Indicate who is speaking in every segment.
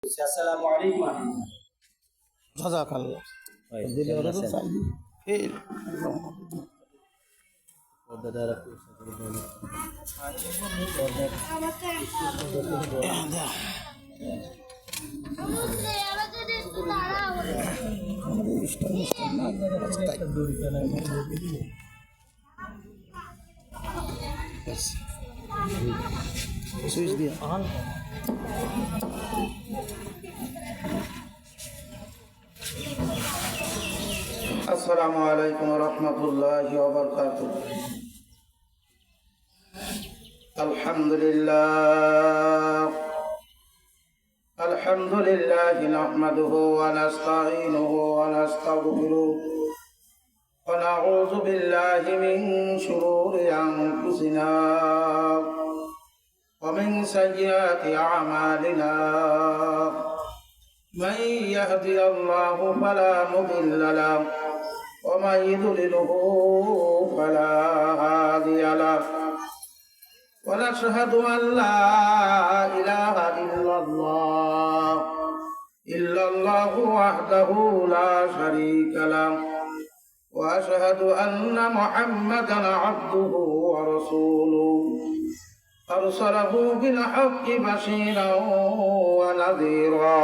Speaker 1: আসসালামু আলাইকুম।
Speaker 2: জাযাকাল্লাহ দিলে ওরা তো চাই দি ফের সুইচ দিয়ে
Speaker 3: আসসালামু আলাইকুম ওয়া রাহমাতুল্লাহি ওয়া বারাকাতুহু। আলহামদুলিল্লাহ নাহমাদুহু ওয়া নাস্তাঈনুহু ওয়া নাস্তাগফিরুহু ওয়া নাউযু বিল্লাহি মিন শুরুরি আনফুসিনা ওয়া মিন সাইয়্যাতি আ'মালিনা। من يهدي الله فلا مضل له ومن يضلله فلا هادي له ونشهد أن لا إله إلا الله وحده لا شريك له وأشهد أن محمدا عبده ورسوله أرسله بالحق بشيرا ونذيرا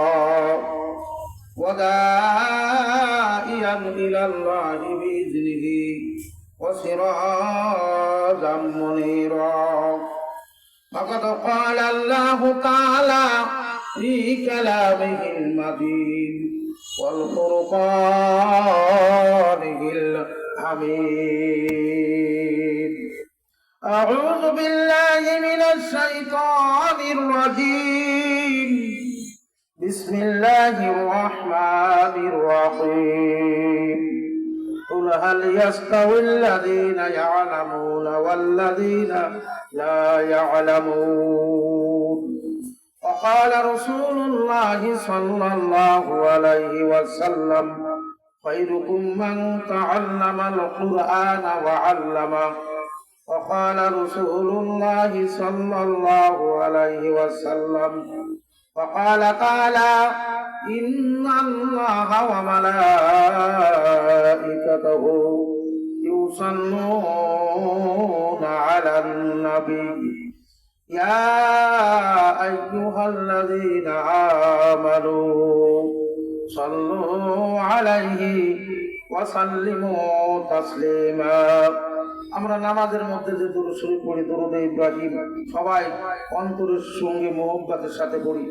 Speaker 3: وداعيا إلى الله بإذنه وسراجا منيرا. فقد قال الله تعالى في كلامه المجيد والفرقانه الحميد. أعوذ بالله من الشيطان الرجيم. بسم الله الرحمن الرحيم. قل هل يستوي الذين يعلمون والذين لا يعلمون. وقال رسول الله صلى الله عليه وسلم خيركم من تعلم القرآن وعلمه. وقال رسول الله صلى الله عليه وسلم وقال تعالى إن الله وملائكته يصلون على النبي يا أيها الذين آمنوا صلوا عليه وسلموا تسليما. আমরা নামাজের মধ্যে যে দুরূদ শরীফ পড়ি, দুরূদে ইব্রাহিম, সবাই অন্তরের সঙ্গে মুহাব্বতের সাথে পড়ি।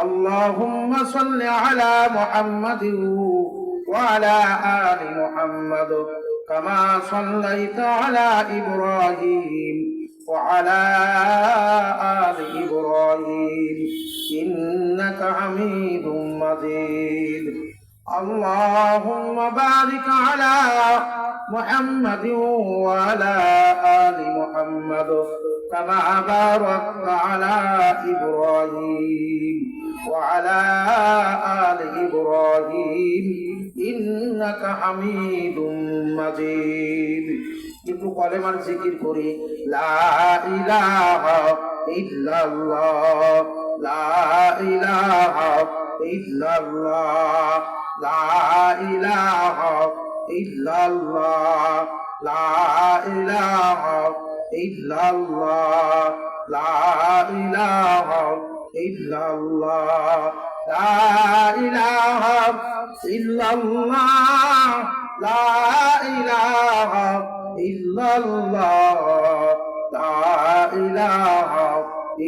Speaker 3: আল্লাহুম্মা সাল্লি আলা মুহাম্মাদিন ওয়া আলা আলি মুহাম্মাদ কামা সাল্লাইতা আলা ইব্রাহিম ওয়া আলা আলি ইব্রাহিম ইন্নাকা হামিদুম মাজিদ। اللهم بارك على محمد وعلى آل محمد كما باركت على إبراهيم وعلى آل إبراهيم إنك حميد مجيد. একটু কলেমার জিকির করি। লা ইলাহা ইল্লাল্লাহ, লা ইলাহা ইল্লাল্লাহ, লা ইলাহা ইল্লাল্লাহ, লা ইলাহা ইল্লাল্লাহ, লা ইলাহা ইল্লাল্লাহ, লা ইলাহা ইল্লাল্লাহ, লা ইলাহা ইল্লাল্লাহ, লা ইলাহা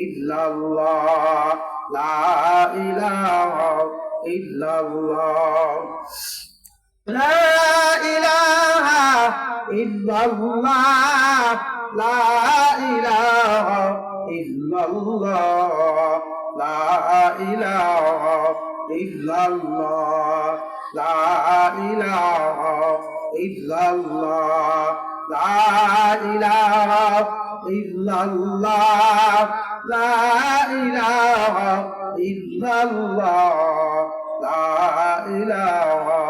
Speaker 3: ইল্লাল্লাহ, লা ইলাহা ইল্লাল্লাহ, লা ইলাহা ইল্লাল্লাহ, লা ইলাহা ইল্লাল্লাহ, লা ইলাহা ইল্লাল্লাহ, লা ইলাহা ইল্লাল্লাহ, লা ইলাহা ইল্লাল্লাহ, লা ইলাহা ইল্লাল্লাহ, লা ইলাহা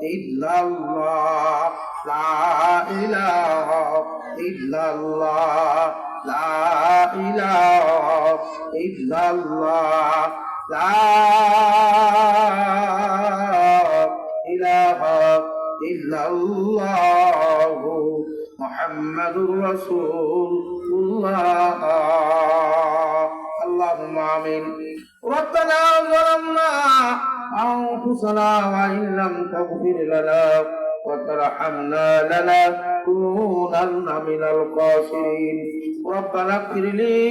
Speaker 3: ইল্লাল্লাহ, লা ইলাহা ইল্লাল্লাহ, লা ইলাহা ইল্লাল্লাহ, লা ইল্লাল্লাহ মুহাম্মাদুর রাসূলুল্লাহ। اللهم آمين. ربنا ظلمنا أنفسنا وإن لم تغفر لنا وترحمنا لنكونن من الخاسرين. ربنا اغفر لي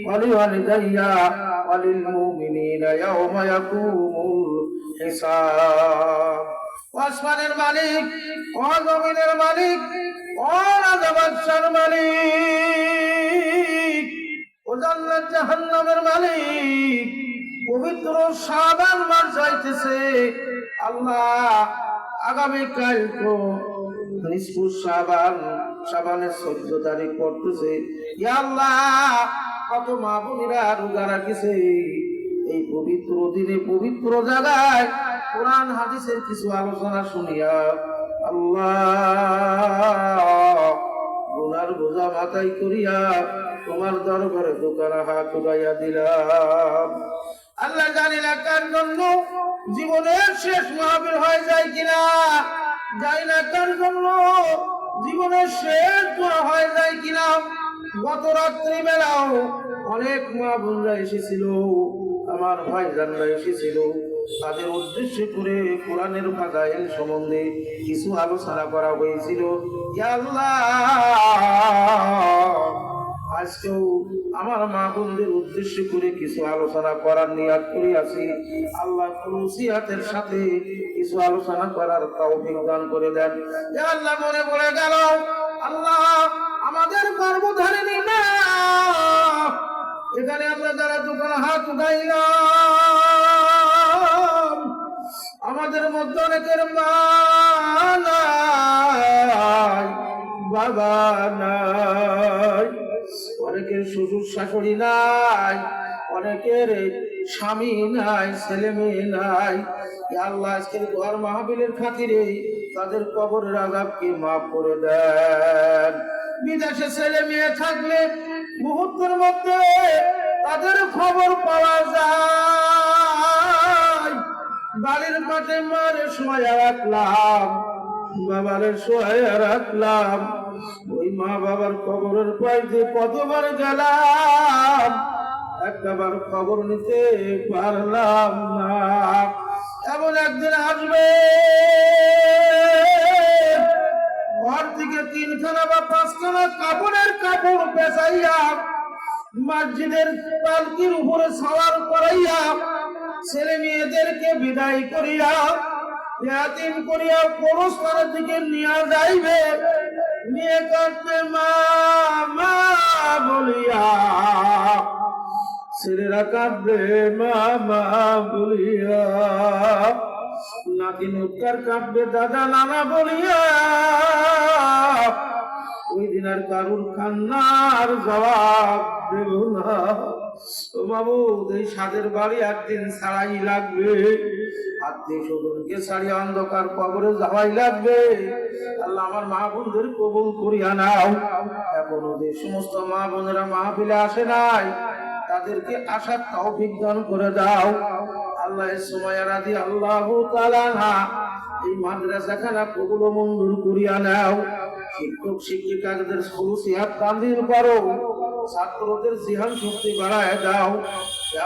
Speaker 3: ولوالدي وللمؤمنين يوم يقوم الحساب. আসমানের মালিক, জমিনের মালিক, বাদশার মালিক, ও জান্নাত জাহান্নামের মালিক, পবিত্র শাবান মাস যাইতেছে আল্লাহ। আগামীকাল তো নিসফু শাবান, শাবানের 14 তারিখ পড়তেছে। ইয়া আল্লাহ, কত মা বোনেরা রোজা রাখিছে এই পবিত্র দিনে, পবিত্র জায়গায় কোরআন হাদিসের কিছু আলোচনা শুনিয়া আল্লাহ গুনার বোঝা মাথায় করিয়া তোমার দরবারে দোকানে হাত উঠাইয়া দিলাম। আল্লাহ জানি না কার জন্য জীবনের শেষ মাহফিল হয়ে যায় কিনা, জানি না কার জন্য জীবনের শেষ দোয়া হয়ে যায় কিনা। গত রাত্রি বেলাও অনেক মা বোনরা এসেছিল, আমার ভাইজানরা এসেছিল, তাদের উদ্দেশ্য করে কোরআনের ফাজাইল সম্বন্ধে কিছু আলোচনা করা হয়েছিল। ইয়া আল্লাহ, আজকেও আমার মা বোনদের উদ্দেশ্য করে কিছু আলোচনা করার নিয়াত করে আছি। আল্লাহ খুলুসিয়াতের সাথে কিছু আলোচনা করার তৌফিক দান করে দেন। ইয়া আল্লাহ, মনে পড়ে গেল আল্লাহ আমাদের গর্ভধারিণী না, এখানে আমরা যারা দোকানে হাত উঠাইলাম, আমাদের মধ্যে অনেকের মা নাই, বাবা নাই, অনেকের শ্বশুর শাশুড়ি নাই, অনেকের স্বামী নাই, ছেলে মেয়ে নাই। আল্লাহ আজকের ঘর মাহফিলের খাতিরে তাদের কবরের আযাবকে মাফ করে দেন। বিদেশে ছেলে মেয়ে থাকলে মুহূর্তের মধ্যে তাদের খবর পাওয়া যায়। বাড়ির পাশে মারে শোয়া রাখলাম, বাবারে শোয়া রাখলাম, ওই মা বাবার কবরের পাইতে কতবার গেলাম, একবার খবর নিতে পারলাম না। এমন একদিন আসবে ঘর থেকে 3খানা বা 5খানা কাপড়ের কাপড় পেঁচাইয়া মসজিদের পালকির উপরে সওয়ার করাইয়া ছেলে মেয়েদেরকে বিদায় করিয়া ইয়াতিম করিয়া কবরস্থানের দিকে নিয়ে যাইবে, নিয়ে কাঁদবে মা মা বলিয়া, ছেলেরা কাঁদবে মা মা বলিয়া, নাতি নুৎকার কাঁদবে দাদা নানা বলিয়া। ওই দিন আর কারুর কান্নার জবাব দেব না। ও মাবুদ, এই সাদের বাড়ি একদিন ছাড়াই লাগবে, আত্মীয় স্বজনকে ছাড়িয়ে অন্ধকার কবরে যাওয়াই লাগবে। আল্লাহ আমার মা বোনদের কবুল করিয়া নাও। এখনো যে সমস্ত মা বোনেরা মাহফিলে আসে নাই, তাদেরকে আসার তৌফিক দান করে দাও। আল্লাহ সময় রাজি আল্লাহু তাআলা এই মাদ্রাসাখানা কবুল ও মঞ্জুর করিয়া নাও। শিক্ষক শিক্ষিকাদের খুলুসিয়াত কান্দিল করো, ছাত্রদের জিহান শক্তি বাড়ায় দাও।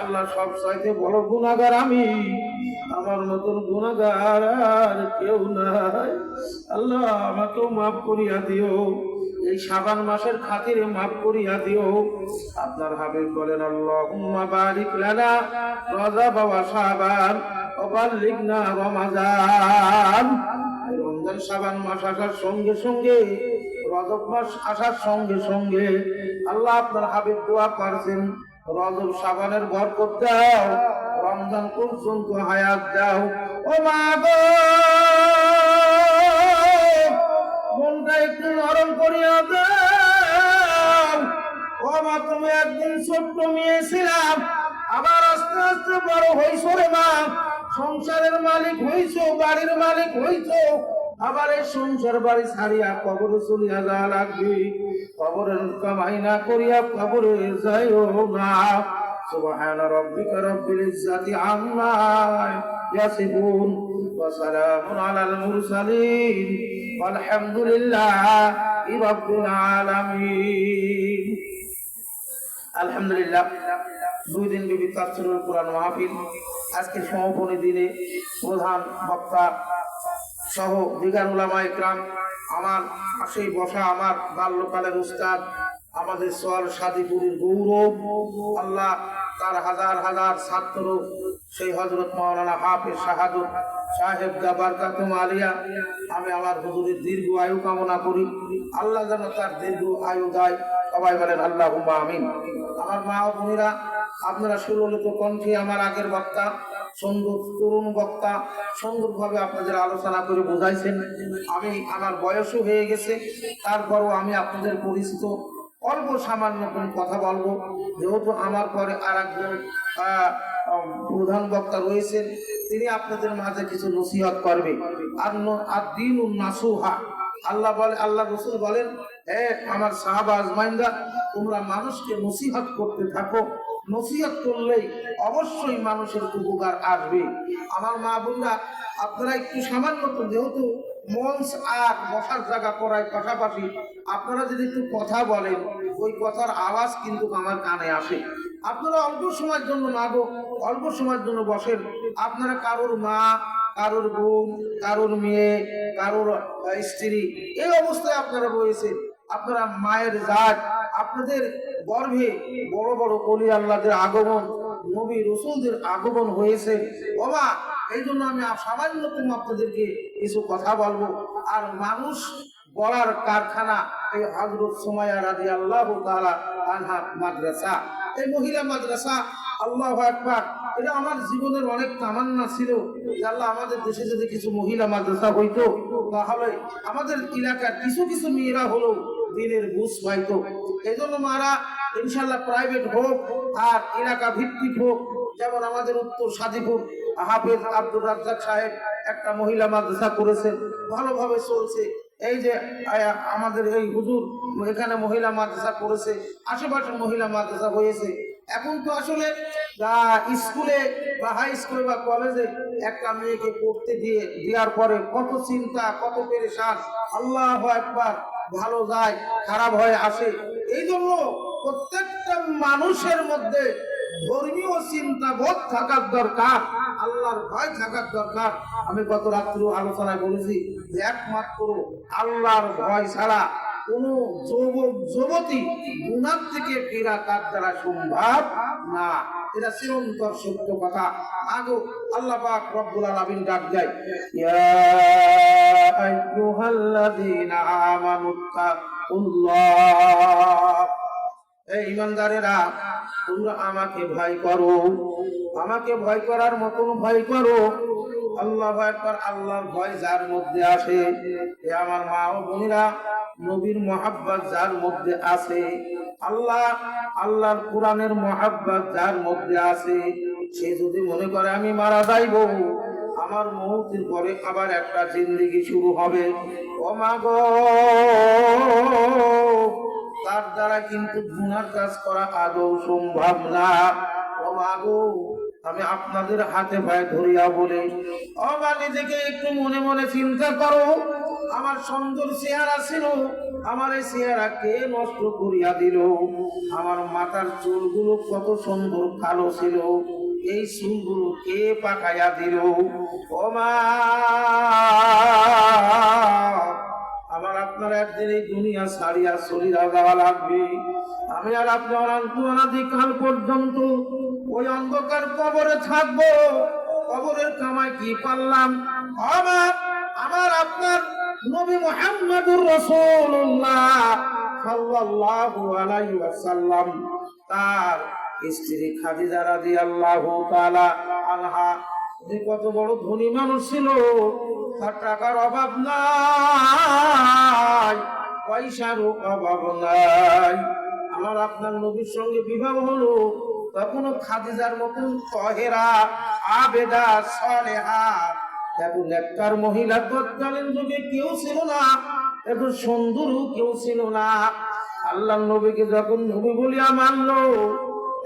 Speaker 3: আল্লাহ সব চাইতে বড় গুনাহগার আমি, আমার মতন গুনাহগার আর কেউ নাই। আল্লাহ আমাকেও মাফ করিয়া দিও, এই শাবান মাসের খাতিরে মাফ করিয়া দিও। আপনার হাবিব বলেন আল্লাহুম্মা বারিক লানা রজব ওয়া শাবান ওয়া বাল্লিগনা রমাজান। রমজান শাবান মাস আসার সঙ্গে সঙ্গে, রজব মাস আসার সঙ্গে সঙ্গে আল্লাহ আপনার হাবিব দোয়া করছেন, রজব শাবানের বরকত দাও, রমজান পর্যন্ত হায়াত দাও। ও মা গো, মনটা একটু নরম করিয়া দাও। ও মা, তুমি একদিন ছোট্ট মেয়ে ছিলাম, আবার আস্তে আস্তে বড় হইছো রে মা, সংসারের মালিক হইছো, বাড়ির মালিক হইছো, আবার এই সংসার বাড়ি ছাড়িয়া কবরে চলিয়া যাওয়া লাগবে। কবরের কামাই না করিয়া কবরে যাইও না। সুবহান রাব্বিকা রাব্বিল ইজ্জাতি আম্মা ইয়াসিফুন ওয়া সালামুন আলাল মুরসালিন ওয়ালহামদুলিল্লাহি রাব্বিল আলামিন। আলহামদুলিল্লাহ, 2 দিন ব্যাপী তাফসীরুল কুরআন মাহফিল আজকে সমাপনী দিনে প্রধান বক্তা সহ দিগার উলামায়ে ইকরাম, আমার পাশেই বসা আমার বাল্যকালের উস্তাদ, আমাদের সোয়াল সাদিপুরের গৌরব, আল্লাহ তার হাজার হাজার ছাত্র সেই হযরত মাওলানা হাফেজ শাহাদত সাহেব বারকাতুম আলিয়া, আমি আমার হুজুরের দীর্ঘ আয়ু কামনা করি। আল্লাহ যেন তার দীর্ঘ আয়ু দেয়, সবাই বলেন আল্লাহুম্মা আমিন। আমার মা ও বোনেরা, আপনারা সুললিত কণ্ঠে আমার আগের বক্তা সুন্দর তরুণ বক্তা সুন্দরভাবে আপনাদের আলোচনা করে বোঝাইছেন। আমি আমার বয়সও হয়ে গেছে, তারপরও আমি আপনাদের পরিচিত অল্প সামান্য কোন কথা বলবো, যেহেতু আমার পরে আর একজন প্রধান বক্তা রয়েছেন, তিনি আপনাদের মাঝে কিছু নসিহত করবে। আর দ্বীনুন নাসুহা, আল্লাহ বলে, আল্লাহ রাসূল বলেন, হে আমার সাহাবা আজমাইনরা, তোমরা মানুষকে নসিহত করতে থাকো, নসিহত করলেই অবশ্যই মানুষের উপকার আসবে। আমার মা বোনরা, আপনারা একটু সামান্য, যেহেতু মঞ্চ আর বসার জায়গা করার পাশাপাশি আপনারা যদি একটু কথা বলেন, ওই কথার আওয়াজ কিন্তু আমার কানে আসে। আপনারা অল্প সময়ের জন্য মাগো, অল্প সময়ের জন্য বসেন। আপনারা কারোর মা, কারোর বোন, কারোর মেয়ে, কারোর স্ত্রী, এই অবস্থায় আপনারা রয়েছেন। আপনারা মায়ের জাত, আপনাদের গর্ভে বড় বড় ওলি আল্লাহদের আগমন, নবী রাসূলদের আগমন হয়েছে। বাবা, এই জন্য আমি সামান্যতম আপনাদেরকে কিছু কথা বলবো। আর মানুষ বলার কারখানা এই হযরত সুমাইয়া রাদিয়াল্লাহু তাআলা আনহা মাদ্রাসা, এই মহিলা মাদ্রাসা, আল্লাহু আকবার। এটা আমার জীবনের অনেক তামান্না ছিল যে আল্লাহ, আমাদের দেশে যদি কিছু মহিলা মাদ্রাসা হইতো, তাহলে আমাদের এলাকার কিছু কিছু মেয়েরা হলো দিনের বুঝ পাইতো। এই জন্য মারা ইনশাল্লাহ প্রাইভেট হোক আর এলাকা ভিত্তিক হোক, যেমন আমাদের উত্তর সাদিপুর হাফেজ আব্দুর রাজ্জাক সাহেব একটা মহিলা মাদ্রাসা করেছেন, ভালোভাবে চলছে। এই যে আমাদের এই হুজুর এখানে মহিলা মাদ্রাসা করেছে, আশেপাশে মহিলা মাদ্রাসা হয়েছে। এখন তো আসলে স্কুলে বা হাই স্কুলে বা কলেজে একটা মেয়েকে পড়তে দেওয়ার পরে কত চিন্তা, কত পেরেশান, আল্লাহু আকবার, ভালো যায় খারাপ হয়ে আসে। এই জন্য প্রত্যেকটা মানুষের মধ্যে ধর্মীয় চিন্তা বোধ থাকার দরকার, আল্লাহর ভয় থাকার দরকার। আমি গত রাত্রে আলোচনায় বলেছি যে একমাত্র আল্লাহর ভয় ছাড়া কোন যুবক যুবতী গুনাহ থেকে ফেরা তার দ্বারা সম্ভব না। এটা চিরন্তর সত্য কথা। আগো আল্লাহ পাক রব্বুল আলামিন ডাক দেয়, ইয়া আইয়ুহাল্লাযীনা আমানুত্তাকুল্লাহ, এই ঈমানদারেরা, তোমরা আমাকে ভয় করো, আমাকে ভয় করার মতন ভয় করো। আল্লাহু আকবার। আল্লাহর ভয় যার মধ্যে আসে, এ আমার মা ও বোনেরা, নবীর মহাব্বত যার মধ্যে আছে, আল্লাহর কোরআনের মহাব্বত যার মধ্যে আছে, সে যদি মনে করে আমি মারা যাইব, আমার মৌতের পরে আবার একটা জিন্দেগি শুরু হবে, ও মা গো, তার দ্বারা কিন্তু গুনার কাজ করা আদৌ সম্ভব না। ও মা গো, আমি আপনাদের হাতে পায়ে ধরিয়া বলে, ও মা, নিজেকে একটু মনে মনে চিন্তা করো। আমার সুন্দর চেহারা ছিল, আমার এই চেহারা কে নষ্ট করিয়া দিল? আমার মাথার চুলগুলো কত সুন্দর কালো ছিল, এই চুলগুলো কে পাকাইয়া দিল? ও মা, আমার আপনার একদিন এই দুনিয়া ছাড়িয়া চলিয়া যাওয়া লাগবে। আমি আর আপনার অনাদিকাল পর্যন্ত ওই অন্ধকার কবরে থাকবো। কবরের কামাই কি পারলাম? আমার আপনার নবী মুহাম্মদুর রাসূলুল্লাহ সাল্লাল্লাহু আলাইহি ওয়াসাল্লাম, তার স্ত্রী খাদিজা রাদিয়াল্লাহু তাআলা আনহা, উনি কত বড় ধনী মানুষ ছিল। তার টাকার অভাব নাই, পয়সারও অভাব নাই। আমার আপনার নবীর সঙ্গে বিবাহ হলো, তখনও খাদিজার মতন তহেরা, আবেদা, সালেহা, এত নেককার মহিলা তৎকালীন যুগে কেউ ছিল না, এত সুন্দরও কেউ ছিল না। আল্লাহর নবীকে যখন নবী বলিয়া মানলো,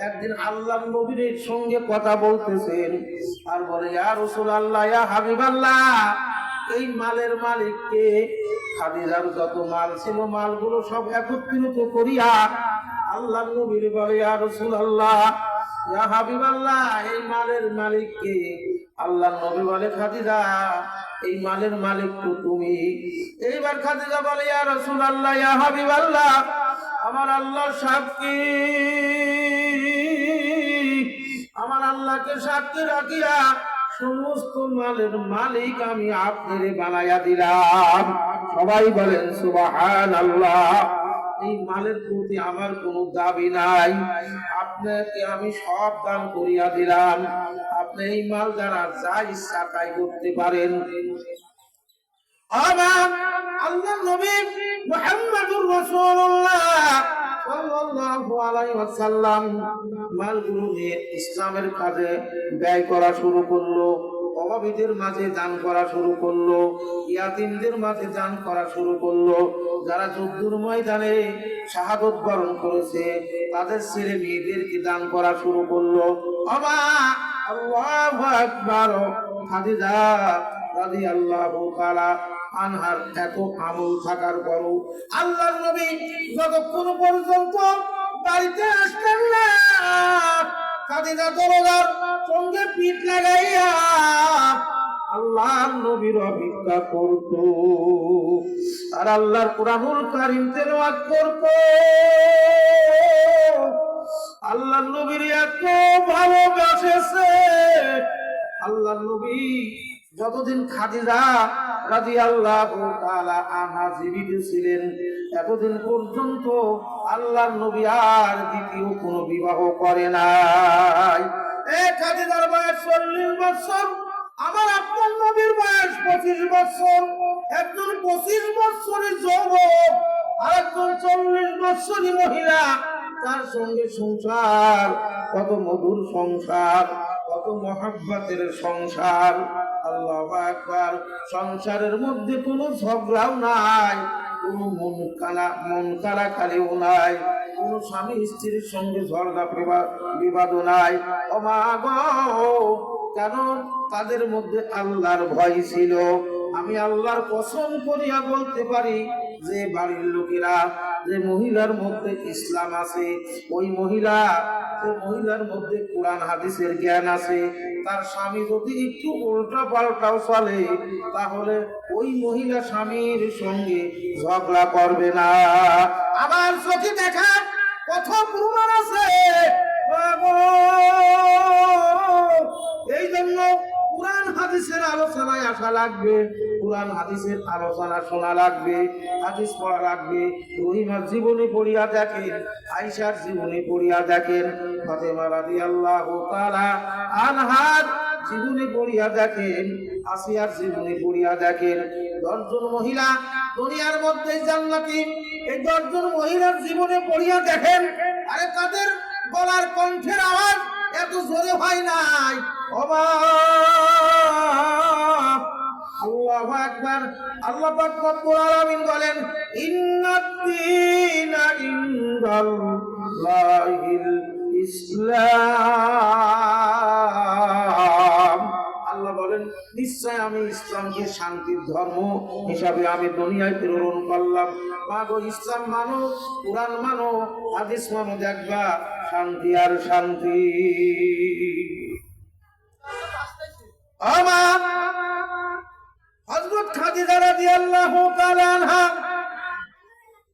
Speaker 3: একদিন আল্লাহ নবীর সঙ্গে কথা বলতেছেন আর বলে, ইয়া রাসূলুল্লাহ, ইয়া হাবিবাল্লাহ, এই মালের মালিককে। খাদিজার যত মাল ছিল মালগুলো সব একত্রিত করিয়া আল্লাহ নবীর বলে, ইয়া রাসূলুল্লাহ, ইয়া হাবিবাল্লাহ, এই মালের মালিককে। আল্লাহ নবী বলে, খাদিজা, এই মালের মালিক তো তুমি। এইবার খাদিজা বলে, ইয়া রাসূলুল্লাহ, ইয়া হাবিবাল্লাহ, আমার আল্লাহর সাক্ষী, আমার আল্লাহকে সাক্ষী রাখিয়া সমস্ত মালের মালিক আমি আপনারে বানাইয়া দিলাম। সবাই বলেন সুবহানাল্লাহ। এই মালের প্রতি আমার কোনো দাবি নাই, আপনাকে আমি সব দান করিয়া দিলাম, আপনি এই মাল দ্বারা যা ইচ্ছা তাই করতে পারেন। আমার আল্লাহ নবী মুহাম্মদুর রাসূলুল্লাহ সাল্লাল্লাহু আলাইহি ওয়াসাল্লাম মালগুলো নিয়ে ইসলামের কাজে ব্যয় করা শুরু করলো, অভাবীদের মাঝে দান করা শুরু করলো, ইয়াতীমদের মাঝে দান করা শুরু করলো, যারা যুদ্ধের ময়দানে শাহাদত বরণ করেছে তাদের ছেলে মেয়েদেরকে দান করা শুরু করলো। আল্লাহু আকবার। খাদিজা রাদিয়াল্লাহু তাআলা আনহার এত আমল থাকার পরও আল্লাহর নবী যতক্ষণ পর্যন্ত বাড়িতে আসলেন না, খাদিজা দরজার সঙ্গে পিঠ লাগাইয়া আল্লাহর নবীর অপেক্ষা করত আর আল্লাহর কুরআনুল কারীম তেলাওয়াত করত। আল্লাহর নবীর এত ভালোবাসেছে। আল্লাহর নবী যতদিন খাদিজা রাদিয়াল্লাহু তাআলা আনহা জীবিত ছিলেন এতদিন পর্যন্ত আল্লাহর নবী আর দ্বিতীয় কোনো বিবাহ করে নাই। খাদিজার বয়স 40 বছর, আমার আপনার নবীর বয়স 25 বছর। একজন 25 বছরের যুবক আর একজন 40 বছরের মহিলা, তার সঙ্গে সংসার, কত মধুর সংসার, কত মহব্বতের সংসার। আল্লাহু আকবার। সংসারের মধ্যে কোনো ঝগড়াও নাই, কোনো মন কাড়াকাড়িও নাই, কোনো স্বামী স্ত্রীর সঙ্গে ঝগড়া বিবাদও নাই। ও মা গো, কেন? তাদের মধ্যে আল্লাহর ভয় ছিল। আমি আল্লাহর কসম করিয়া বলতে পারি যে বাড়ির লোকেরা, যে মহিলার মধ্যে ইসলাম আছে, ওই মহিলা, যে মহিলার মধ্যে কোরআন হাদিসের জ্ঞান আছে, তার স্বামী যদি একটু উল্টা পাল্টাও চলে তাহলে ওই মহিলা স্বামীর সঙ্গে ঝগড়া করবে না। আমার চোখে দেখা কত প্রমাণ আছে। এই জন্য কোরআন হাদিসের আলোচনায় আসা লাগবে, কোরআন হাদিসের আলোচনা শোনা লাগবে, হাদিস পড়া লাগবে। রহিমার জীবনী পড়িয়া দেখেন, আয়েশার জীবনী পড়িয়া দেখেন, ফাতেমা রাদিয়াল্লাহু তাআলা আনহার জীবনী পড়িয়া দেখেন, আসিয়ার জীবনী পড়িয়া দেখেন। 10 জন মহিলা দুনিয়ার মধ্যে জান্নাতি, এই 10 জন মহিলার জীবনে পড়িয়া দেখেন। আরে তাদের গলার কণ্ঠের আওয়াজ এত জোরে হয় নাই। আল্লাহু আকবার। আল্লাহ পাক রব্বুল আলামিন বলেন, ইন্নাদ-দীনা ইনদাল্লাহিল ইসলাম। আল্লাহ বলেন, নিশ্চয় আমি ইসলামকে শান্তির ধর্ম হিসাবে আমি দুনিয়ায় প্রেরণ করলাম। মাগো, ইসলাম মানো, কোরআন মানো, হাদিস মানো, দেখবা শান্তি আর শান্তি। আমার হযরত খাদিজা রাদিয়াল্লাহু তাআলা আনহা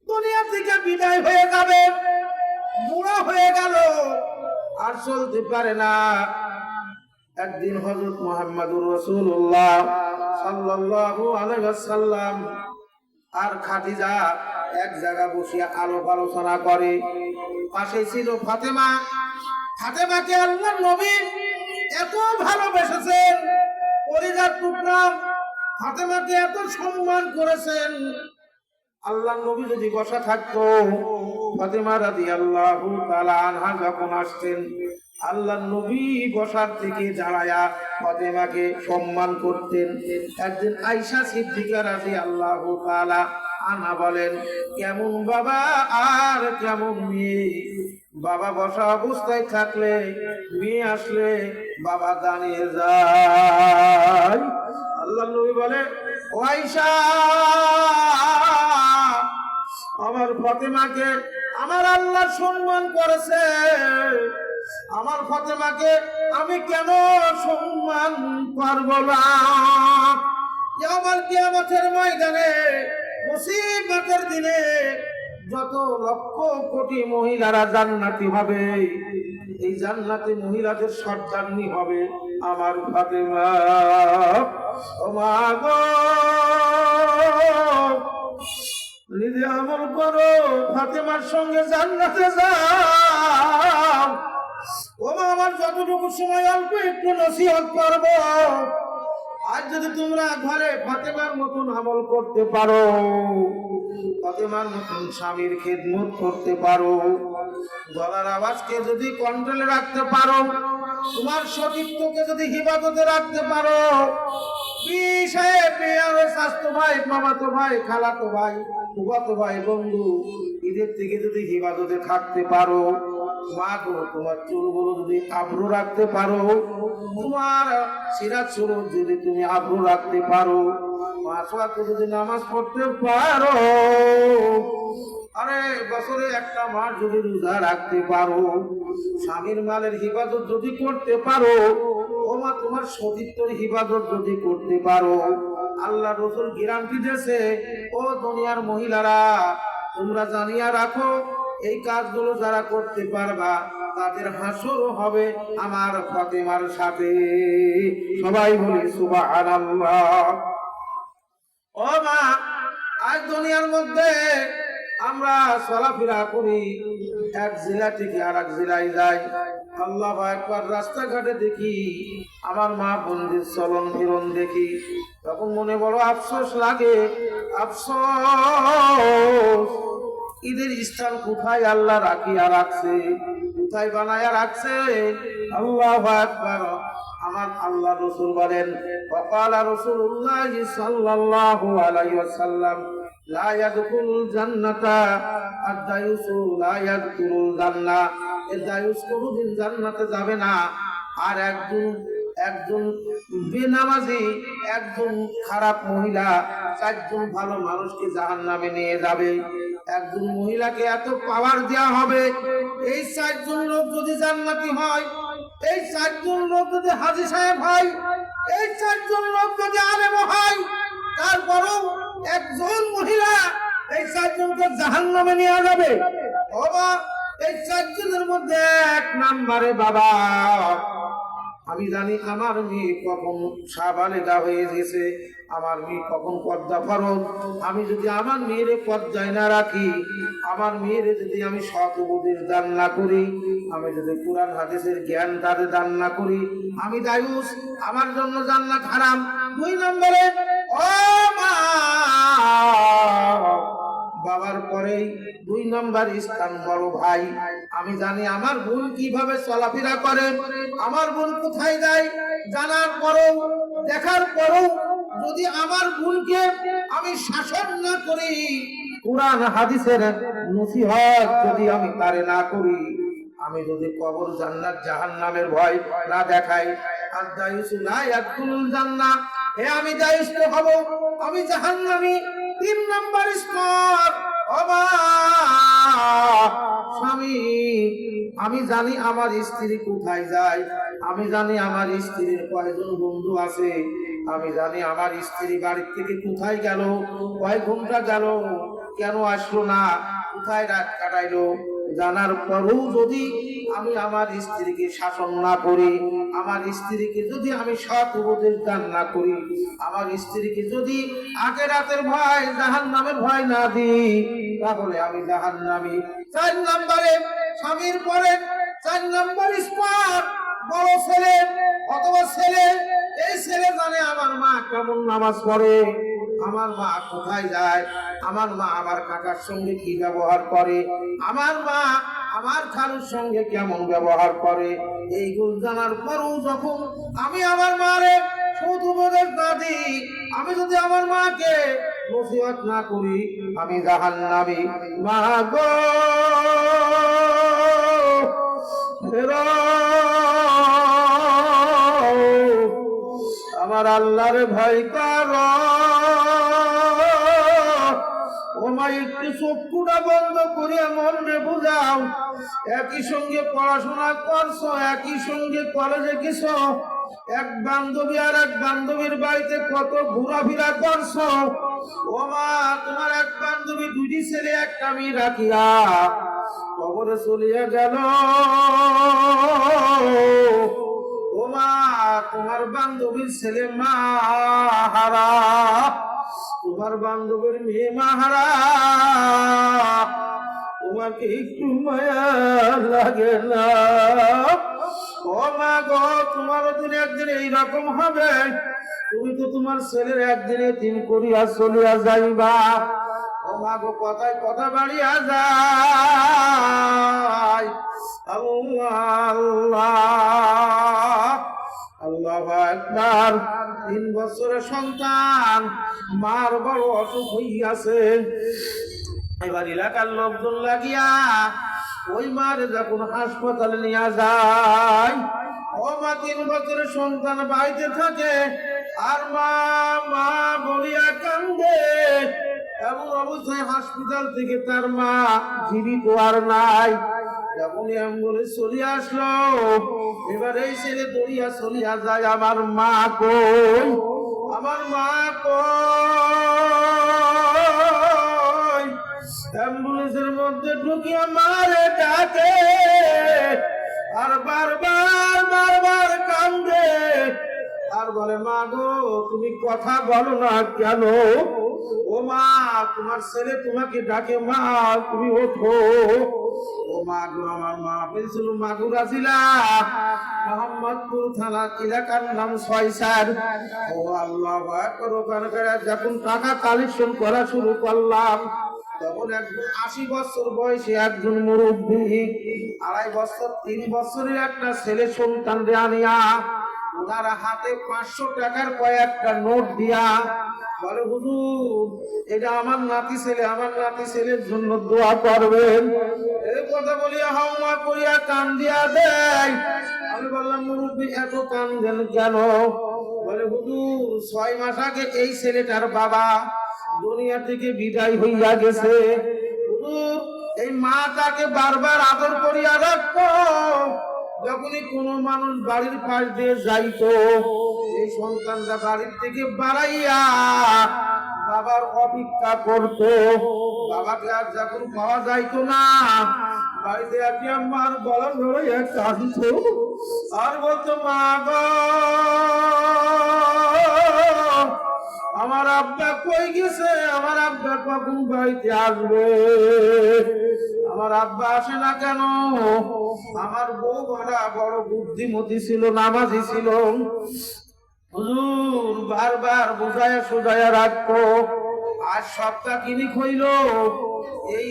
Speaker 3: দুনিয়া থেকে বিদায় হয়ে যাবে, বুড়া হয়ে গেল, আর চলতে পারে না। একদিন হযরত মুহাম্মদুর রাসূলুল্লাহ সাল্লাল্লাহু আলাইহি ওয়াসাল্লাম আর খাদিজা এক জায়গায় বসিয়া আলোচনা করে। পাশে ছিল ফাতেমা। ফাতেমাকে আল্লাহর নবী এত ভালোবেসেছেন, কলিজার টুকরা ফাতেমাকে এত সম্মান করেছেন। আল্লাহর নবী যদি বসা থাকতো, ফাতেমা রাদিয়াল্লাহু তাআলা আনহা যখন আসতেন, আল্লাহর নবী বসার থেকে দাঁড়ায়া ফাতেমাকে সম্মান করতেন। একদিন আয়েশা সিদ্দিকা রাদিয়াল্লাহু তাআলা আনহা বলেন, কেমন বাবা আর কেমন মেয়ে, বাবা বসা অবস্থায় থাকলে, মেয়ে আসলে বাবা দাঁড়িয়ে যায়। আল্লাহ নবী বলে, ও আয়েশা, আমার ফাতেমাকে আমার আল্লাহ সম্মান করেছে, আমার ফাতেমাকে আমি কেন সম্মান করব না? আমার কিয়ামতের ময়দানে, মুসিবতের দিনে যত লক্ষ কোটি মহিলারা জান্নাতি হবে, এই জান্নাতি মহিলাদের সর্দারনি হবে আমার ফাতেমা। ও মা গো, নিজে আমল করো, ফাতেমার সঙ্গে জান্নাতে যাও। ও মা, আমার যতটুকু সময় অল্প একটু নসিহত করবো। আজ যদি তোমরা ঘরে ফাতেমার মতন আমল করতে পারো, ফাতেমার মতন স্বামীর খেদমত করতে পারো, গলার আওয়াজকে যদি কন্ট্রোলে রাখতে পারো, তোমার সতীত্বকে যদি হিফাজতে রাখতে পারো, স্বাস্থ্য ভাই, মামাতো ভাই, খালাতো ভাই, ফুফাতো ভাই, বন্ধু, ঈদের থেকে যদি হিফাজতে থাকতে পারো, মা গো, তোমার চুলগুলো যদি আব্রু রাখতে পারো, তোমার সিরাত সুরত যদি তুমি আব্রু রাখতে পারো, পাঁচ ওয়াক্ত যদি নামাজ পড়তে পারো, আরে বছরে একটা মাস যদি রোজা রাখতে পারো, স্বামীর মালের হিফাজত যদি করতে পারো, ও মা, তোমার সতীত্বর হিফাজত যদি করতে পারো, আল্লাহ রাসূল গ্যারান্টি দিয়েছে, ও দুনিয়ার মহিলারা, তোমরা জানিয়া রাখো, এই কাজগুলো যারা করতে পারবা তাদের হাসরও হবে আমার ফাতেমার সাথে। সবাই বলি সুবহানাল্লাহ। ও মা, আজ দুনিয়ার মধ্যে আমরা চলাফেরা করি, এক জেলা থেকে আর এক জেলায় যাই, আল্লাহু আকবার, রাস্তাঘাটে দেখি আমার মা বোনদের চলন ফিরন দেখি, তখন মনে বড় আফসোস লাগে। আফসোস, ঈদের স্থান কোথায় আল্লাহ রাখিয়া রাখছে, কোথায় বানায়া রাখছে। আল্লাহু আকবার। আমার আল্লাহ রাসূল বলেন, ওয়াকালা রাসূলুল্লাহ সাল্লাল্লাহু আলাইহি ওয়াসাল্লাম, লা ইয়াদখুলুল জান্নাতা আদ-দায়ুসু লা ইয়াদখুলুল জান্নাহ, এই দায়ুস কোনদিন জান্নাতে যাবে না। আর একজন বেনামাজি, একজন খারাপ মহিলা, চারজন ভালো মানুষকে জাহান্নামে নিয়ে যাবে। একজন মহিলাকে এত পাওয়ার দেওয়া হবে, এই চারজন লোক যদি জান্নাতি হয়, এই চারজন লোক যদি হাজী সাহেব হয়, এই চারজন লোক যদি আলেম হয়, তারপরও একজন মহিলা এই চারজনকে জাহান্নামে নিয়ে যাবে। বাবা, এই চারজনের মধ্যে এক নম্বরে বাবা, আমি জানি আমার মেয়ে কখন সাবালেগা হয়ে গেছে, আমার মেয়ে কখন পর্দা ফরজ। আমি যদি আমার মেয়েরে পর্দায় না রাখি, আমার মেয়েরে যদি আমি সৎ উপদেশ দান না করি, আমি যদি কোরআন হাদিসের জ্ঞান তাদের দান না করি, আমি দায়ুস, আমার জন্য জান্নাত হারাম। দুই নম্বরে, ও মা, বাবার পরেই দুই নম্বর স্থান বড় ভাই। আমি জানি আমার বোন কিভাবে চলাফেরা করে, আমার বোন কোথায় যায়, জানার পরও, দেখার পরও যদি আমার বোনকে আমি শাসন না করি, কোরআন হাদিসের নসিহত যদি আমি তারে না করি, আমি যদি কবর জান্নাত জাহান্নামের ভয় না দেখাই, আদ-দায়ুসু লা ইয়াদখুলুল জান্নাহ, হে আমি দায়ুস হব, আমি জাহান্নামী। তিন নম্বর স্তর, স্বামী, আমি জানি আমার স্ত্রী কোথায় যায়, আমি জানি আমার স্ত্রীর কয়জন বন্ধু আছে, আমি জানি আমার স্ত্রী বাড়ির থেকে কোথায় গেল, কয় ঘন্টা গেল, কেন আসলো না, কোথায় রাত কাটাইলো, জানার পরও যদি আমি আমার স্ত্রীকে শাসন না করি, আমার স্ত্রীকে যদি আমি সৎ উপদেশ দান না করি, আমার স্ত্রীকে যদি আখিরাতের ভয়, জাহান্নামের ভয় না দিই, তাহলে আমি জাহান্নামী। চার নম্বরে, স্বামীর পরে চার নম্বর স্তর বড় ছেলে অথবা ছেলে। এই ছেলে জানে আমার মা কেমন নামাজ পড়ে, আমার মা কোথায় যায়, আমার মা আমার কাকার সঙ্গে কি ব্যবহার করে, আমার মা আমার খালুর সঙ্গে কেমন ব্যবহার করে। এইগুলো জানার পরও যখন আমি আমার মারে সৎ উপদেশ না দিই, আমি যদি আমার মাকে নসিহত না করি, আমি জাহান্নামী। মা গো, ফেরো আমার আল্লাহর ভয় করো ও মা একটু চক্ষুটা বন্ধ করে মনে বুঝাও একই সঙ্গে পড়াশোনা করছো একই সঙ্গে কলেজে গেছো এক বান্ধবী আর এক বান্ধবীর বাড়িতে কত ঘোরাফেরা করছো ও মা তোমার এক বান্ধবী দুটি ছেলে একটা মেয়ে রাখিয়া কবরে চলিয়া গেল ও মা তোমার বান্ধবীর ছেলে মা হারা তোমার বান্ধবীর মেয়ে মা হারা তোমাকে একটু মায়া লাগে না ও মা গো তোমারও দিন একদিন এইরকম হবে তুমি তো তোমার ছেলের একদিনে তিন করিয়া চলিয়া যাইবা ও মা গো কথায় কথা বাড়িয়া যায় আল্লাহ আল্লাহু আকবার 3 বছরের সন্তান মার বড় অসুখ হইয়াছে এবার এলাকার লোকজন লাগিয়া ওই মারে যখন হাসপাতালে নিয়ে যায় ও মা 3 বছরের সন্তান বাড়িতে থাকে আর মা মা বলিয়া কান্দে এমন অবস্থায় হাসপাতাল থেকে তার মা জীবিত আর নাই যখন অ্যাম্বুলেন্স চলে আসলো এবার এই ছেলে দৌড়িয়া চলিয়া যায় আমার মা কই আমার মা কই অ্যাম্বুলেন্সের মধ্যে ঢুকিয়া মারে ডাকে আর বারবার বারবার কান্দে আর বলে মা গো তুমি কথা বলো না কেন ও মা তোমার ছেলে তোমাকে ডাকে মা তুমি ওঠো ও মা গো আমার মা পেয়েছিল মাগুরা জেলা মোহাম্মদপুর থানা এলাকার নাম ছয়সার ও আল্লাহ আকবার ওখানকার যখন টাকা কালেকশন করা শুরু করলাম তখন একজন 80 বছর বয়সে একজন মুরব্বী 2.5 বছর 3 বছরের একটা ছেলে সন্তান আনিয়া ওনার হাতে 500 টাকার কয়েকটা নোট দিয়া বলে হুজুর এটা আমার নাতি ছেলের জন্য দোয়া করবেন এই কথা বলিয়া হাওয়া করিয়া কান দিয়া দেয় আমি বললাম মুরব্বী এত কান্দেন কেন বলে হুজুর 6 মাস আগে এই ছেলেটার বাবা দুনিয়া থেকে বিদায় হইয়া গেছে হুজুর এই মা তাকে বারবার আদর করিয়া রাখতো যখনই কোনো মানুষ বাড়ির পাশ দিয়ে যাইতো এই সন্তানটা বাড়ির থেকে বাড়াইয়া বাবার অপেক্ষা করতো বাবাকে আর যখন পাওয়া যাইতো না বাড়িতে একটি আমার গলা ধরে কাঁদতো আর বলতো মা গো আমার আব্বা কই গেছে আমার আব্বা কখন বাড়িতে আসবে আমার আব্বা আসে না কেন আমার বউ বড় বুদ্ধিমতী ছিল নামাজি ছিল হুজুর বারবার বুঝায়া সুজায়া রাখতো আজ সপ্তাহ কিনি হইল এই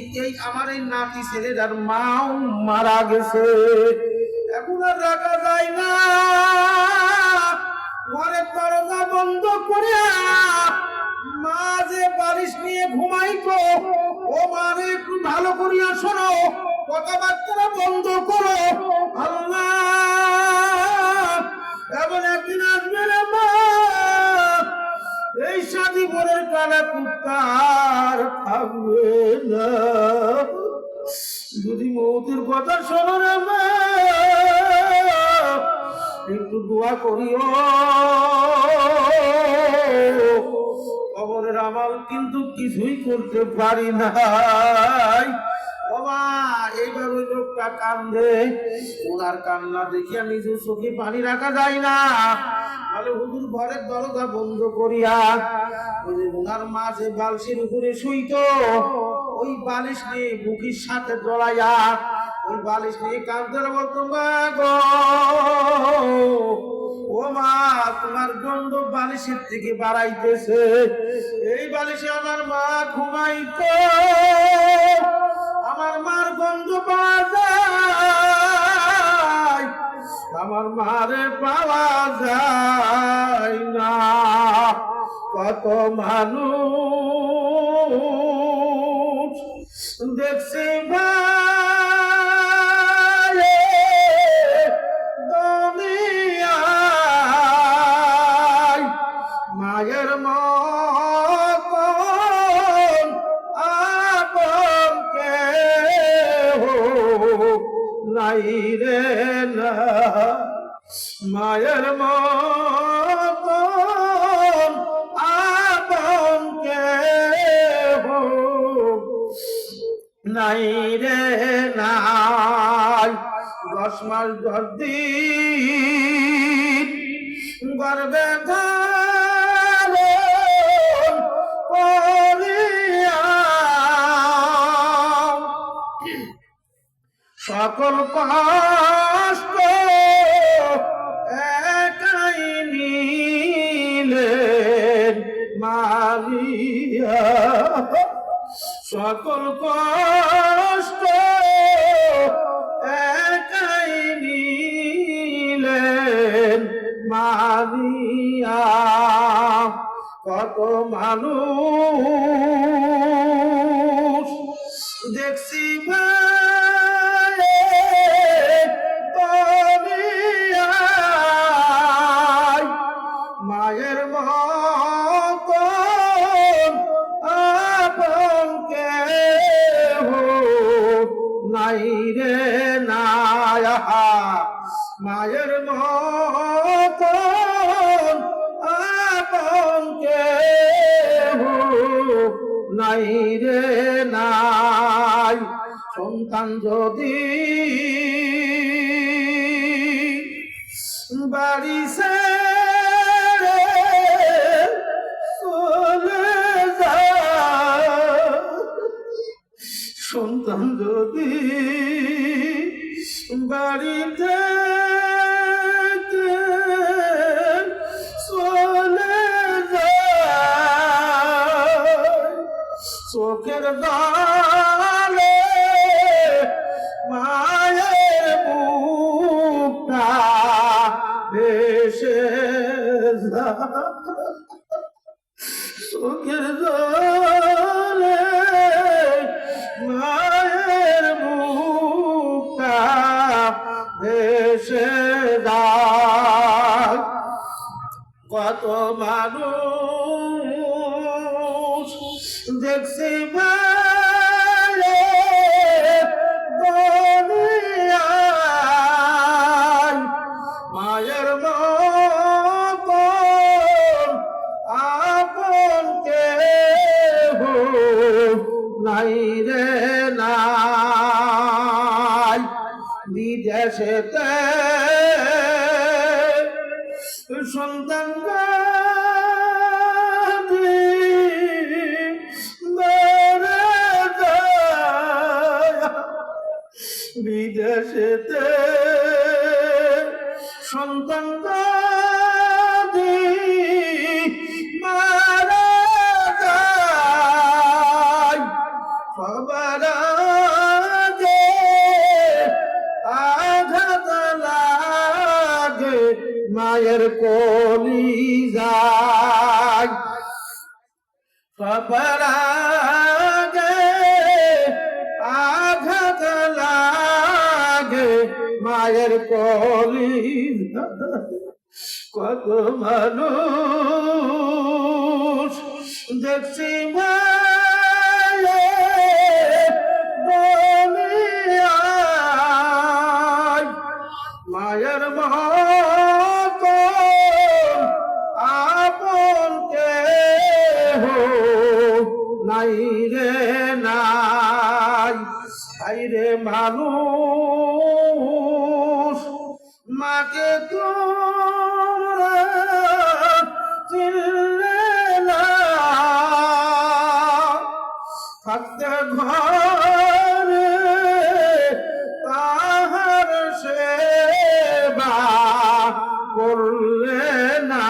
Speaker 3: আমার এই নাতি ছেলেটার মাও মারা গেছে এখন আর রাখা যায় না ঘরের দরজা বন্ধ করিয়া মা যে বালিশ নিয়ে ঘুমাইতো ও মারে একটু ভালো করিয়া শোনো কথাবার্তা বন্ধ করো আল্লাহ এমন একদিন আসবে রে মা এই সাথী ভোরের কানা কুত্তার থাকবে না যদি মৌতের কথা শোনো রে মা একটু দোয়া করিও কবরের আমাল কিন্তু কিছুই করতে পারি নাই বাবা এইবার ওই লোকটা কান্দে ওনার কান্না দেখিয়া নিজের চোখে পানি রাখা যায় না বলে হুজুর ঘরের দরজা বন্ধ করিয়া ওই যে ওনার মা যে বালিশের উপরে শুইতো ওই বালিশ নিয়ে বুকের সাথে জড়াইয়া ওই বালিশ নিয়ে কাঁদতে বলতো মা গো ও মা তোমার গন্ধ বালিশের থেকে বাড়াইতেছে এই বালিশে আমার মা ঘুমাইতো আমার মার গন্ধ পাওয়া যায় আমার মারে পাওয়া যায় না কত মানুষ দেখছি ভাই নাই রে না মায়ের মতন আপন কেহ নাই রে নাই 10 মাস 10 দিন গর্ভে ধারণ করিয়া সকল কষ্ট একাই নিলেন মারিয়া সকল কষ্ট একাই নিলেন মারিয়া কত মানুষ দেখছি মায়ের মতন আপন কেহ নাই রে নাই মায়ের মতন আপন কেহ নাই রে নাই সন্তান যদি বাড়ি ছেড়ে চলে যায় সন্তান যদি বাড়িতে চলে যায় চোখের জলে মায়ের বুকটা ভেসে যায় চোখের জলে মায়ের বুকটা ভেসে যায় কত মানুষ দেখছি মায়ের মতন আপন কেহ নাই রে নাই বিদেশেতে সন্তান বিদেশেতে সন্তান মারা যায় সবার আগে আঘাত লাগে মায়ের কলিজায় সবার আগে আঘাত লাগে মায়ের কলিজায় কত মানুষ দেখছি মায়ের মতন আপন কেহ নাই রে নাই রে মানুষ মাকে তোমরা চিনলে না থাকতে ঘরে তাহার সেবা করলে না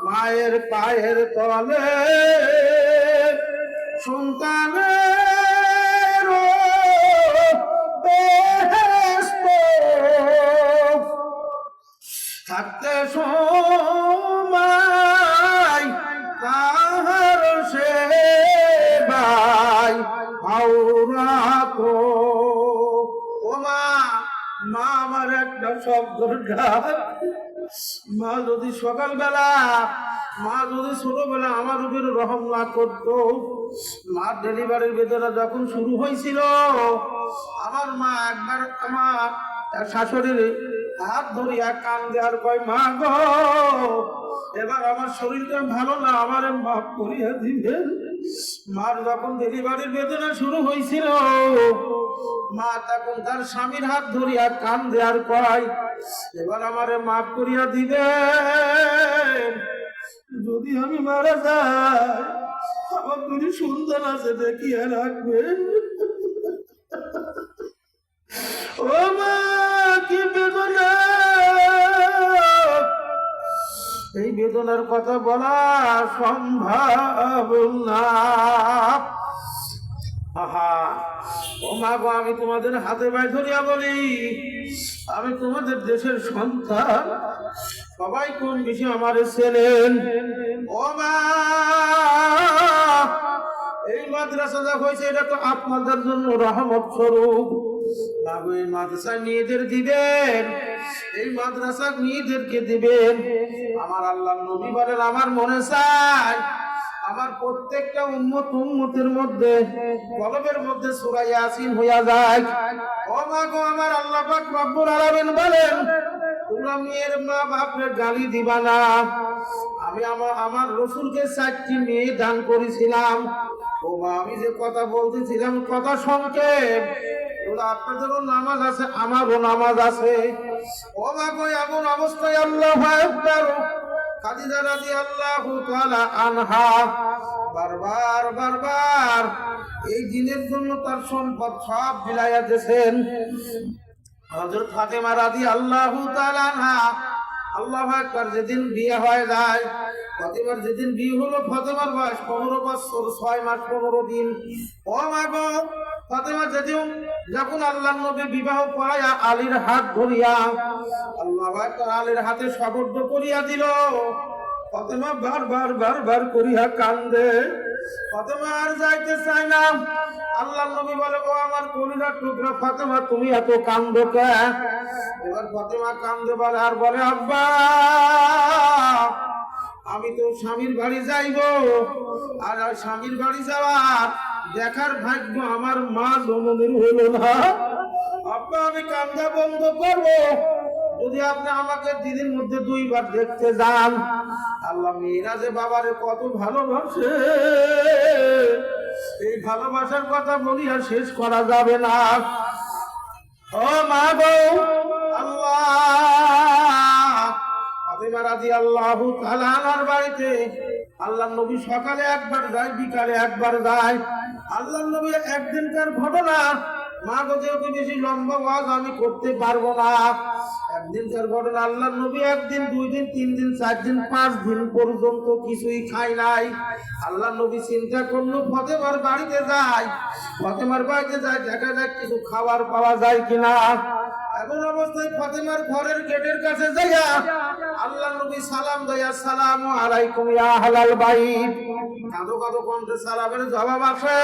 Speaker 3: মায়ের পায়ের তলে সন্তানের বেহেশত থাকতে সময় তাহার সেবাই আওরাত ও মা মা আমার একটা শব্দ মা যদি সকালবেলা মা যদি ছোটবেলা আমার উপর রহম না করতো মার ডেলিভারির বেদনা যখন শুরু হয়েছিল, আমার মা একবার আমার শাশুড়ির হাত ধরিয়া কান দেওয়ার কয়, মা গো এবার আমার শরীরটা ভালো না, আমার মাফ করিয়া দিবেন। মার যখন ডেলিভারির বেদনা শুরু হয়েছিল, মা তখন তার স্বামীর হাত ধরিয়া কান দেওয়ার কয়, এবার আমারে মাফ করিয়া দিবেন। যদি আমি মারা যাই আমার দুটি সন্তান আছে দেখিয়া রাখবেন। ও মা কি বেদনা, এই বেদনার কথা বলা সম্ভব না। আহা ও মা গো, আমি তোমাদের হাতে পায়ে ধরিয়া বলি, আমি তোমাদের দেশের সন্তান, সবাই কোন বেশি আমার ছেলেন। ও মা এই মাদ্রাসা যা হয়েছে এটা তো আপনাদের জন্য রহমত স্বরূপ। এই মাদ্রাসায় মেয়েদের দিবেন, এই মাদ্রাসা মেয়েদেরকে দিবেন। আমার আল্লাহ নবী বলেন, আমার মনে চায় আমার প্রত্যেকটা উম্মতের মধ্যে কলবের মধ্যে সূরা ইয়াসিন হইয়া যায়। ও মা গো, আমার আল্লাহ পাক রব্বুল আলামিন বলেন, তোমরা মেয়ের মা বাপরে গালি দিবা না। আমি আমার রাসূলকে 4টি মেয়ে দান করেছিলাম। ও মা, আমি যে কথা বলতেছিলাম কথা সংক্ষেপ, আপনাদেরও নামাজ আছে, আমারও নামাজ আছে। ও মা গো, এমন অবস্থায় আল্লাহু আকবার খাদিজা রাদিয়াল্লাহু তাআলা আনহা বারবার এই দিনের জন্য তার সম্পদ সব বিলাইয়া দিয়েছেন। হযরত ফাতেমা রাদিয়াল্লাহু তাআলা আনহা, আল্লাহু আকবার, যেদিন বিয়ে হয়ে যায়, ফাতেমার যেদিন বিয়ে হলো, ফাতেমার বয়স 15 বছর 6 মাস 15 দিন। ও মা গো, ফাতেমা যখন আল্লাহর নবী বিবাহ পড়াইয়া আলীর হাত ধরিয়া আল্লাহু আকবার আলীর হাতে সুবদ্ধ করিয়া দিল, ফাতেমা বারবার করিয়া কান্দে। ফাতেমা আর যাইতে চায় না। আল্লাহর নবী বলে, ও আমার কলিজার টুকরা ফাতেমা, তুমি এত কান্দো কেন? এবার ফাতেমা কান্দে বলে, আর বলে, আব্বা আমি তো স্বামীর বাড়ি যাইব, আর স্বামীর বাড়ি যাওয়ার দেখার ভাগ্য আমার মা জননীর হলো না। আব্বা আমি কান্দা বন্ধ করবো যদি আপনি আমাকে দিনের মধ্যে 2 বার দেখতে যান। আল্লাহ মেয়েরা যে বাবারে কত ভালোবাসে, এই ভালোবাসার কথা বলি আর শেষ করা যাবে না। ও মা গো, আল্লাহ ফাতেমা রাদিয়াল্লাহু তাআলা আনহার বাড়িতে আল্লাহর নবী সকালে একবার যায়, বিকালে একবার যায়। আল্লাহর নবী একদিনকার ঘটনা, মা গো যেহেতু বেশি লম্বা ওয়াজ আমি করতে পারবো না, একদিনকার ঘটনা, আল্লাহর নবী 1 দিন 2 দিন 3 দিন 4 দিন 5 দিন পর্যন্ত কিছুই খায় নাই। আল্লাহর নবী চিন্তা করলো ফাতেমার বাড়িতে যায়, ফাতেমার বাড়িতে যায়, দেখা যাক কিছু খাবার পাওয়া যায় কিনা। এমন অবস্থায় ফাতেমার ঘরের গেটের কাছে যাইয়া আল্লাহর নবী সালাম দেয়, আসসালামু আলাইকুম ইয়া আহলাল বাইত। কাঁদো কাঁদো কণ্ঠে সালামের জবাব আসে,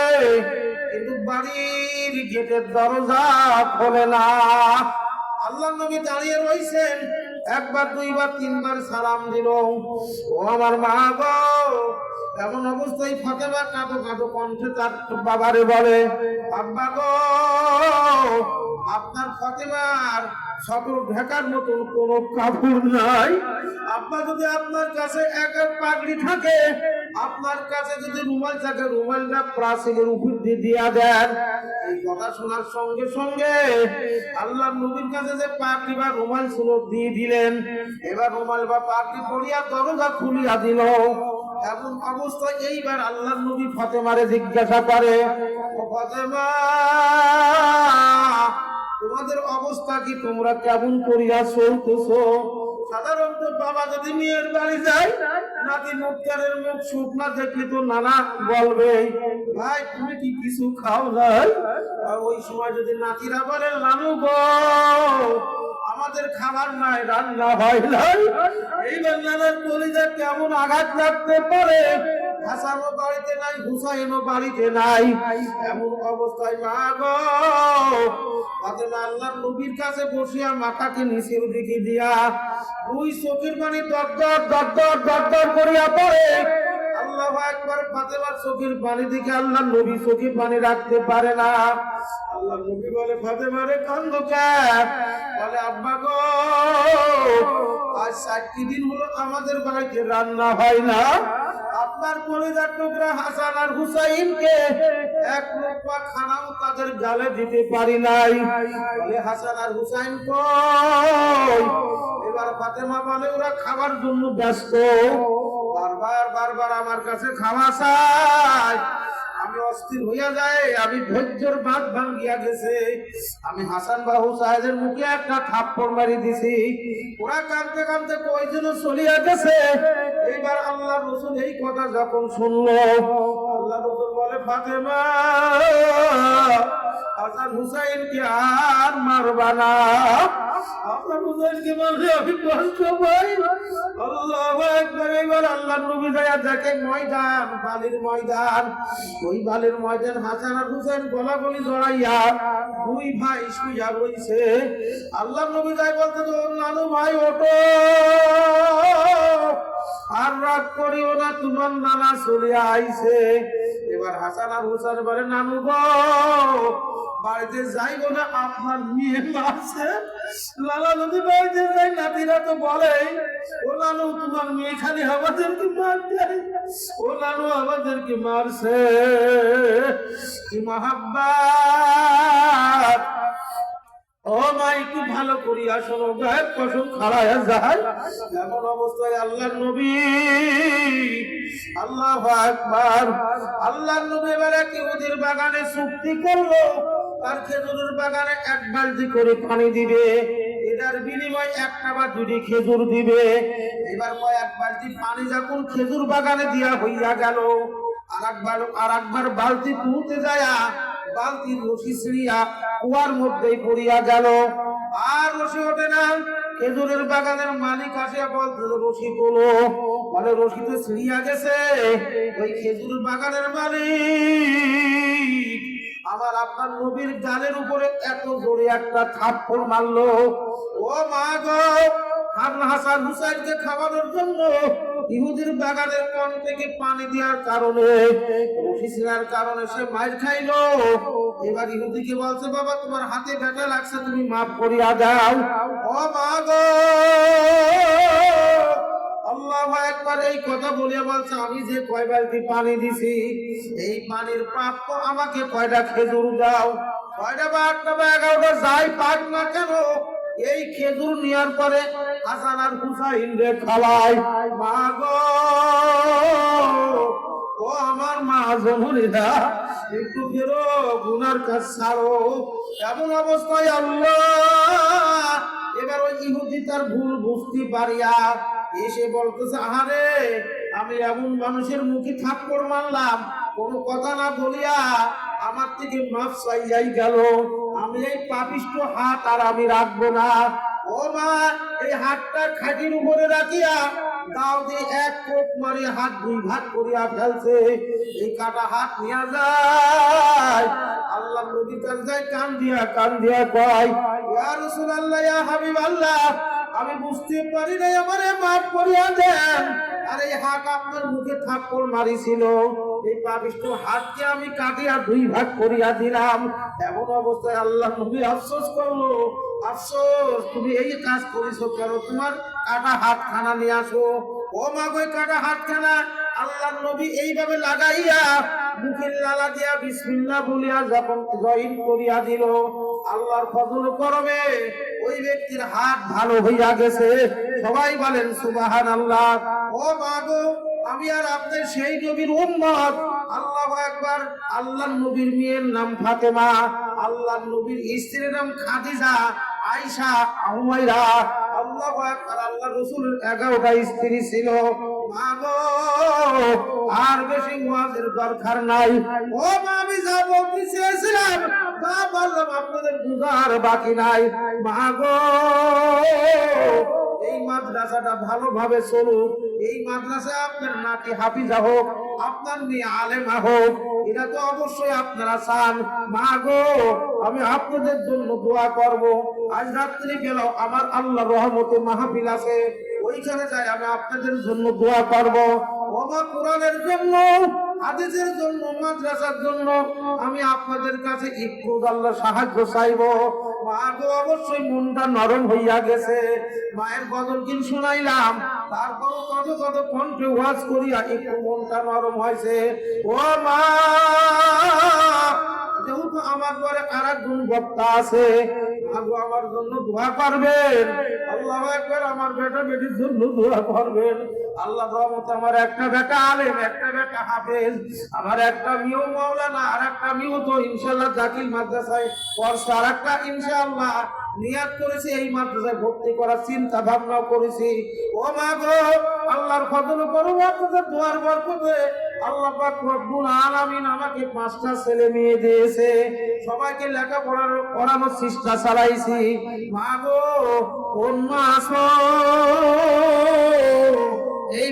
Speaker 3: কিন্তু বাড়ির গেটের দরজা খোলে না। আল্লাহর নবী দাঁড়িয়ে রইছেন, 1 বার 2 বার 3 বার সালাম দিল। ও আমার মা গো, এমন অবস্থায় ফাতেমা কাঁদো কাঁদো কণ্ঠে তার বাবারে বলে, আব্বা গো, আপনার ফাতেমার সকল ঢাকার মতন কোন কাপড় নাই। আব্বা যদি আপনার কাছে এক পাগড়ি থাকে, আপনার কাছে যদি রুমাল থাকে, রুমালটা প্রাচীরের উপর দিয়ে দিয়া দেন। এই কথা শোনার সঙ্গে সঙ্গে আল্লাহ নবীর কাছে যে পাগড়ি বা রুমাল ছিল দিয়ে দিলেন। এবার রুমাল বা পাগড়ি পরিয়া দরজা খুলিয়া দিল। এমন অবস্থায় এইবার আল্লাহ নবী ফাতেমারে জিজ্ঞাসা করে, ও ফাতেমা, তোমাদের অবস্থা কি? তোমরা কেমন করিয়া চলতেছো? সাধারণত বাবা যদি মেয়ের বাড়ি যায়, নাতি মুখের মুখ শুকনা দেখলে তো নানা বলবে, ভাই তুমি কি কিছু খাও নাই? আর ওই সময় যদি নাতিরা বলে, নানু গো আমাদের খাবার নাই, রান্না হয় নাই, এইবার নানার কলিজা কেমন আঘাত লাগতে পারে। হাসানও বাড়িতে নাই, হুসাইনও বাড়িতে নাই। এমন অবস্থায় মা গো ফাতেমা আল্লাহর নবীর কাছে বসিয়া মাথাকে নিচের দিকে দিয়া 2 চোখের পানি দরদর করিয়া পড়ে। আল্লাহু আকবার। ফাতেমার চোখের পানি দেখে আল্লাহ নবী চোখে পানি রাখতে পারে না। আল্লাহ নবী বলে, ফাতেমা রে কান্দো কেন? বলে, আব্বা গো, আজ 4টি দিন হলো আমাদের বাড়িতে রান্না হয় না। আপনার কলিজার টুকরা হাসান আর হুসাইনকে এক লোকমা খানাও তাদের গালে দিতে পারি নাই। বলে, হাসান আর হুসাইন কই? এবার ফাতেমা বলে, ওরা খাবার জন্য ব্যস্ত। বারবার আমার কাছে খাওয়া চাই। আমি অস্থির হইয়া যায়, আমি ধৈর্যের বাঁধ ভাঙ্গিয়া গেছে। আমি হাসান বা হুসাইনের মুখে একটা থাপ্পড় মারি দিছি। ওরা কাঁদতে কাঁদতে কয়জন চলিয়া গেছে। এইবার আল্লাহ রাসূল এই কথা যখন শুনলো, আল্লাহ রাসূল বলে, ফাতেমা, হাসান হুসাইনকে আর মারবা না। আপনার হুসাইনকে বলছে, আমি কষ্ট পাই। আল্লাহু আকবার। এইবার আল্লাহর নবী যায় দেখে ময়দান, বালির ময়দান। ওই বালির ময়দান হাসান আর হুসাইন গলাগলি জড়াইয়া দুই ভাই শুইয়া রইছে। আল্লাহর নবী যায় বলতে, নানু ভাই ওঠো, আর রাগ করিও না, তোমার নানা চলে আইছে। এবার হাসান আর হুসাইন বলে, নানু গো, বাড়িতে যাইব না, আপনার মেয়ে মারছে। লালা যদি বাড়িতে যাই, নাতিরা তো বলে, ও নানু তোমার মেয়ে খালি আমাদেরকে মারছে, ও নানু আমাদেরকে মারছে। কি মহাব্বত! ও মা, একটু ভালো করিয়া শোনো, গায়ের কসম খাড়াইয়া যায়। এমন অবস্থায় আল্লাহর নবী, আল্লাহু আকবার, আল্লাহর নবী এবারে ইহুদির বাগানে চুক্তি করলো, তার খেজুরের বাগানে 1 বালতি করে পানি দিবে। এটার বিনিময়ে 1টা বা 2টি খেজুর দিবে। এবার কয়েক বালতি পানি যখন খেজুর বাগানে দিয়া হইয়া গেল, আর একবার বালতি তুলতে যায়, বালতির রশি ছিঁড়িয়া কুয়ার মধ্যেই পড়িয়া গেল। আর রশি ওঠে না। খেজুরের বাগানের মালিক আসিয়া বলতে, রশি তোলো। বলে, রশি তো ছিঁড়িয়া গেছে। ওই খেজুরের বাগানের মালিক আমার আপনার নবীর গালের উপরে এত জোরে একটা থাপ্পড় মারলো। ও মা গো, হাসান হুসাইনকে খাওয়ানোর জন্য ইহুদির বাগানের কোণ থেকে পানি দেওয়ার কারণে, রশি ছিঁড়ার কারণে সে মার খাইলো। এবার ইহুদিকে বলছে, বাবা তোমার হাতে ব্যথা লাগছে, তুমি মাফ করিয়া দাও। ও মা গো, আল্লাহু আকবার। এই কথা বলিয়া বলছে, আমি যে 6 বালতি পানি দিছি, এই পানির প্রাপ্য আমাকে 6টা খেজুর দাও। 6টা বা 8টা বা 11টা যাই পাক না কেন, এই খেজুর নেওয়ার পরে হাসান আর হুসাইন রে খাওয়াই। মা গো, ও আমার মা জননীরা, একটু ফেরো, গুনার কাজ ছাড়ো। এমন অবস্থায় আল্লাহ এবার ওই ইহুদি তার ভুল বুঝতে পারিয়া এসে বলতেছে, আহারে, আমি এমন মানুষের মুখে থাপ্পড় মারলাম, কোনো কথা না বলিয়া আমার থেকে মাফ চাইয়াই গেল। আমি এই পাপিষ্ঠ হাত আর আমি রাখবো না। ও মা, এই হাতটা খাটির উপরে রাখিয়া দাও দিয়ে 1 কোপ মারি হাত 2 ভাগ করিয়া ফেলছে। এই কাটা হাত নিয়ে যায়, আল্লাহ নবীর কাছে যায়, কান দিয়া কয়, ইয়া রাসূলুল্লাহ, ইয়া হাবিবাল্লাহ, আমি বুঝতে পারি নাই, আমারে মাফ করিয়া দেন। আর এই হাত আপনার মুখে থাপ্পড় মারিছিল, এই পাপিষ্ঠ হাতকে আমি কাটিয়া 2 ভাগ করিয়া দিলাম। এমন অবস্থায় আল্লাহ নবী আফসোস করলো, আফসোস, তুমি এই কাজ করেছো কেন? তোমার কাটা হাতখানা নিয়ে আসো। ও মা গো, কাটা হাতখানা আল্লাহ নবী এইভাবে লাগাইয়া মুখের লালা দিয়া বিসমিল্লাহ বলিয়া যখন জয়েন করিয়া দিল, আল্লাহর ফজল করবে ওই ব্যক্তির হাত ভালো হইয়া গেছে। সবাই বলেন সুবহানাল্লাহ। ও মা গো, আমি আর আপনি সেই নবীর উম্মত। আল্লাহু আকবার। আল্লাহর নবীর মেয়ের নাম ফাতেমা, আল্লাহর নবীর স্ত্রীর নাম খাদিজা, আয়েশা, উমাইরা। আল্লাহু আকবার। আল্লাহর রাসূলের 11টা স্ত্রী ছিল। মা গো, আর বেশি ওয়াজের দরকার নাই। ও মা, আমি যা বলতে চেয়েছিলাম তা বললাম, আপনাদের বুঝার বাকি নাই। মা গো, এই মাদ্রাসাটা ভালোভাবে চলুক। এই মাদ্রাসায় আপনার নাতি হাফিজা হোক, আপনার মেয়ে আলেমা হোক, এটা তো অবশ্যই আপনারা চান। মা গো, আমি আপনাদের জন্য দোয়া করব। আজ রাত্রি গেল আমার আল্লাহর রহমতে মাহফিল আছে, ওইখানে যাই আমি আপনাদের জন্য দোয়া করব। ও বাবা কোরআনের জন্য, হাদিসের জন্য, মাদ্রাসার জন্য আমি আপনাদের কাছে একটু আল্লাহ সাহায্য চাইবো। মা গো অবশ্যই মনটা নরম হইয়া গেছে। মায়ের গজল কিন শুনাইলাম, তারপর কত কণ্ঠে ওয়াজ করিয়া একটু মনটা নরম হয়েছে। ও মা, যেহেতু আমার পরে আরেকজন বক্তা আছে, আমার জন্য দোয়া করবেন। আল্লাহ একবার আমার বেটা বেটির জন্য দোয়া করবেন। আল্লাহ রহমতে আমার একটা বেটা আলেম, একটা বেটা হাফেজ, আমার একটা মেয়েও মাওলানা, আর একটা মেয়েও তো ইনশাআল্লাহ দাখিল মাদ্রাসায় পড়ছে, আর একটা ইনশাআল্লাহ নিয়াত করেছি এই মাদ্রাসায় ভর্তি করার চিন্তা ভাবনা করেছি। ও মা গো, আল্লাহর ফজল করো, আপনাদের দোয়ার বরকতে আল্লাহ পাক রব্বুল আলামিন আমাকে 5টা ছেলে মেয়ে দিয়েছে, সবাইকে লেখাপড়ার করানোর চেষ্টা চালাইছি। মা গো, কোন মা আছো এই